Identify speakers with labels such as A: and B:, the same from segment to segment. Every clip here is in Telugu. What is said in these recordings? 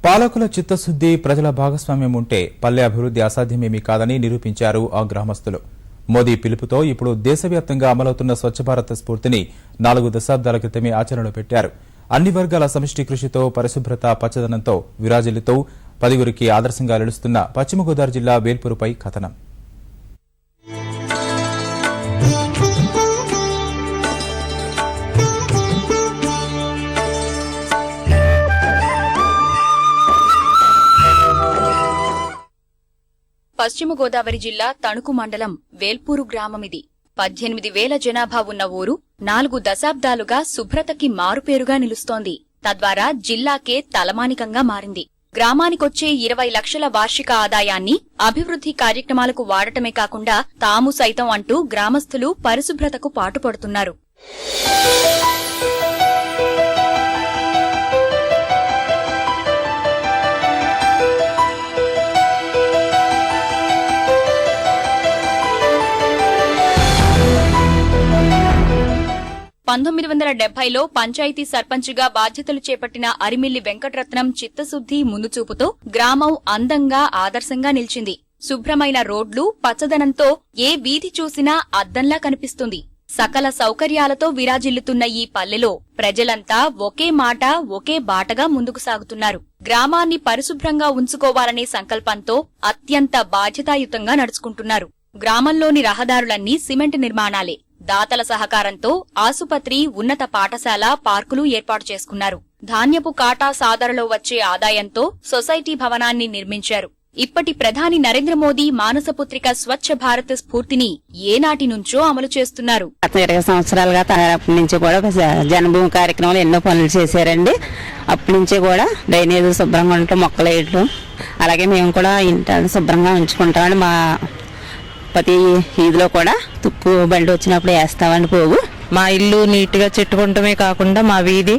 A: పాలకుల చిత్తశుద్ది, ప్రజల భాగస్వామ్యం ఉంటే పల్లె అభివృద్ది అసాధ్యమేమీ కాదని నిరూపించారు ఆ గ్రామస్తులు. మోదీ పిలుపుతో ఇప్పుడు దేశవ్యాప్తంగా అమలవుతున్న స్వచ్ఛ భారత్ స్ఫూర్తిని 4 దశాబ్దాల క్రితమే ఆచరణలో పెట్టారు. అన్ని వర్గాల సమిష్టి కృషితో, పరిశుభ్రత, పచ్చదనంతో విరాజిల్లుతూ 10గురికి ఆదర్శంగా నిలుస్తున్న పశ్చిమ గోదావరి జిల్లా వేల్పూరుపై కథనం.
B: పశ్చిమ గోదావరి జిల్లా తణుకు మండలం వేల్పూరు గ్రామమిది. 18,000 జనాభా ఉన్న ఊరు 4 దశాబ్దాలుగా శుభ్రతకి మారుపేరుగా నిలుస్తోంది. తద్వారా జిల్లాకే తలమానికంగా మారింది. గ్రామానికొచ్చే 20 లక్షల వార్షిక ఆదాయాన్ని అభివృద్ధి కార్యక్రమాలకు వాడటమే కాకుండా తాము సైతం అంటూ గ్రామస్తులు పరిశుభ్రతకు పాటుపడుతున్నారు. లో పంచాయతీ సర్పంచ్గా బాధ్యతలు చేపట్టిన అరిమిల్లి వెంకటరత్నం చిత్తశుద్ది, ముందుచూపుతో గ్రామం అందంగా, ఆదర్శంగా నిలిచింది. శుభ్రమైన రోడ్లు, పచ్చదనంతో ఏ వీధి చూసినా అద్దంలా కనిపిస్తుంది. సకల సౌకర్యాలతో విరాజిల్లుతున్న ఈ పల్లెలో ప్రజలంతా ఒకే మాట, ఒకే బాటగా ముందుకు సాగుతున్నారు. గ్రామాన్ని పరిశుభ్రంగా ఉంచుకోవాలనే సంకల్పంతో అత్యంత బాధ్యతాయుతంగా నడుచుకుంటున్నారు. గ్రామంలోని రహదారులన్నీ సిమెంట్ నిర్మాణాలే. దాతల సహకారంతో ఆసుపత్రి, ఉన్నత పాఠశాల, పార్కులు ఏర్పాటు చేసుకున్నారు. ధాన్యపు కాటా సాదరలో వచ్చే ఆదాయంతో సొసైటీ భవనాన్ని నిర్మించారు. ఇప్పటి ప్రధాని నరేంద్ర మోదీ మానసపుత్రిక స్వచ్ఛ భారత్ స్ఫూర్తిని ఏనాటి నుంచో అమలు చేస్తున్నారు.
C: 20 సంవత్సరాలుగా అప్పటి నుంచి కూడా జన్మభూమి కార్యక్రమాలు ఎన్నో పనులు చేశారండి. అప్పటి నుంచి కూడా డ్రైనేజ్ శుభ్రంగా ఉండటం, మొక్కలు వేయటం, అలాగే మేము కూడా ఇంటి శుభ్రంగా ఉంచుకుంటామని మా ప్రతి వీధిలో కూడా తుక్కు బండి వచ్చినప్పుడు వేస్తామని పోగు.
D: మా ఇల్లు నీట్గా చెట్టుకుంటమే కాకుండా మా వీధి,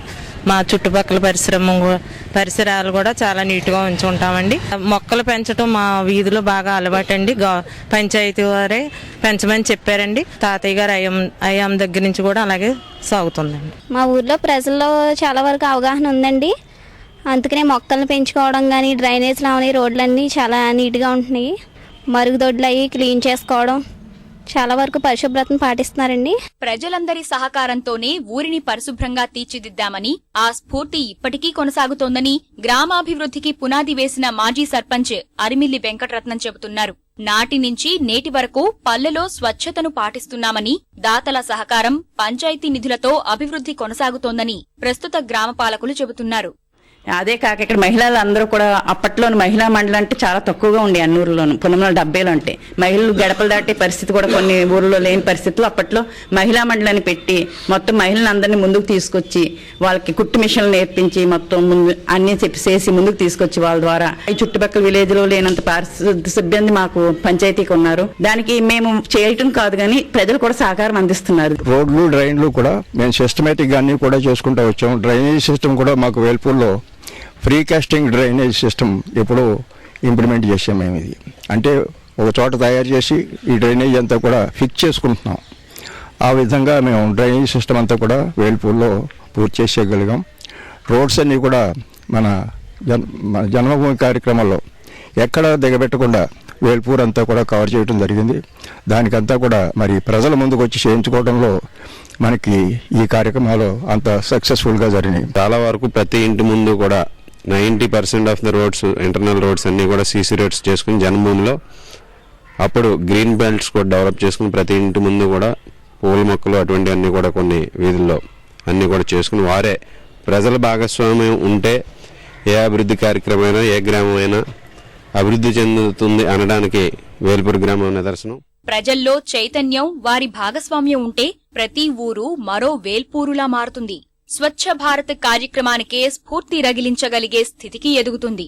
D: మా చుట్టుపక్కల పరిసరాలు కూడా చాలా నీట్గా ఉంచుకుంటామండి. మొక్కలు పెంచడం మా వీధిలో బాగా అలవాటండి. పంచాయతీ వారే పెంచమని చెప్పారండి. తాతయ్య గారు అయ్యాం దగ్గర నుంచి కూడా అలాగే సాగుతుందండి.
E: మా ఊర్లో ప్రజల్లో చాలా వరకు అవగాహన ఉందండి. అందుకనే మొక్కలను పెంచుకోవడం కానీ, డ్రైనేజ్లు అవని, రోడ్లన్నీ చాలా నీట్గా ఉంటున్నాయి. మరుగుదొడ్లు అవి క్లీన్ చేసుకోవడం, చాలా వరకు పరిశుభ్రతను పాటిస్తున్నారండి.
B: ప్రజలందరి సహకారంతోనే ఊరిని పరిశుభ్రంగా తీర్చిదిద్దామని, ఆ స్ఫూర్తి ఇప్పటికీ కొనసాగుతోందని గ్రామాభివృద్ధికి పునాది వేసిన మాజీ సర్పంచ్ అరిమిల్లి వెంకటరత్నం చెబుతున్నారు. నాటి నుంచి నేటి వరకు పల్లెలో స్వచ్ఛతను పాటిస్తున్నామని, దాతల సహకారం, పంచాయతీ నిధులతో అభివృద్ధి కొనసాగుతోందని ప్రస్తుత గ్రామ పాలకులు చెబుతున్నారు.
C: అదే కాక ఇక్కడ మహిళలు అందరూ కూడా అప్పట్లోని మహిళా మండలి అంటే చాలా తక్కువగా ఉండే అన్నూరులోను. 1970లో అంటే మహిళలు గడపలు దాటే పరిస్థితి కూడా కొన్ని ఊర్లో లేని పరిస్థితుల్లో అప్పట్లో మహిళా మండలిని పెట్టి మొత్తం మహిళలను అందరినీ ముందుకు తీసుకొచ్చి వాళ్ళకి కుట్టు మిషన్లు నేర్పించి మొత్తం ముందు అన్ని చేసి ముందుకు తీసుకొచ్చి వాళ్ళ ద్వారా ఈ చుట్టుపక్కల విలేజ్ లో లేనంత పారిశుద్ధ సిబ్బంది మాకు పంచాయతీకి ఉన్నారు. దానికి మేము చేయటం కాదు కానీ ప్రజలు కూడా సహకారం అందిస్తున్నారు.
F: రోడ్లు, డ్రైన్లు కూడా మేము సిస్టమేటిక్ గా అన్ని కూడా చేసుకుంటూ వచ్చాం. డ్రైనేజ్ సిస్టమ్ కూడా మాకు వేల్పూర్లో ఫ్రీ కాస్టింగ్ డ్రైనేజ్ సిస్టమ్ ఎప్పుడూ ఇంప్లిమెంట్ చేసాం మేము. ఇది అంటే ఒక చోట తయారు చేసి ఈ డ్రైనేజ్ అంతా కూడా ఫిక్స్ చేసుకుంటున్నాం. ఆ విధంగా మేము డ్రైనేజ్ సిస్టమ్ అంతా కూడా వేల్పూర్లో పూర్తి చేసేయగలిగాం. రోడ్స్ అన్నీ కూడా మన జన్మభూమి కార్యక్రమంలో ఎక్కడ దిగబెట్టకుండా వేల్పూర్ అంతా కూడా కవర్ చేయడం జరిగింది. దానికంతా కూడా మరి ప్రజల ముందుకు వచ్చి చేయించుకోవడంలో మనకి ఈ కార్యక్రమాలు అంత సక్సెస్ఫుల్గా జరిగినాయి.
G: చాలా వరకు ప్రతి ఇంటి ముందు కూడా 90% of the roads, internal roads అన్నీ కూడా సీసీ రోడ్స్ చేసుకుని జన్మభూమిలో అప్పుడు గ్రీన్ బెల్ట్స్ కూడా డెవలప్ చేసుకుని ప్రతి ఇంటి ముందు కూడా పూల మొక్కలు అటువంటి అన్నీ కూడా కొన్ని వీధుల్లో అన్నీ కూడా చేసుకుని వారే ప్రజల భాగస్వామ్యం ఉంటే ఏ అభివృద్ధి కార్యక్రమమైనా, ఏ గ్రామమైనా అభివృద్ధి చెందుతుంది అనడానికి వేల్పూర్ గ్రామం నిదర్శనం.
B: ప్రజల్లో చైతన్యం, వారి భాగస్వామ్యం ఉంటే ప్రతి ఊరు మరో వేల్పూరులా మారుతుంది. స్వచ్ఛ భారత్ కార్యక్రమానికే స్ఫూర్తి రగిలించగలిగే స్థితికి ఎదుగుతుంది.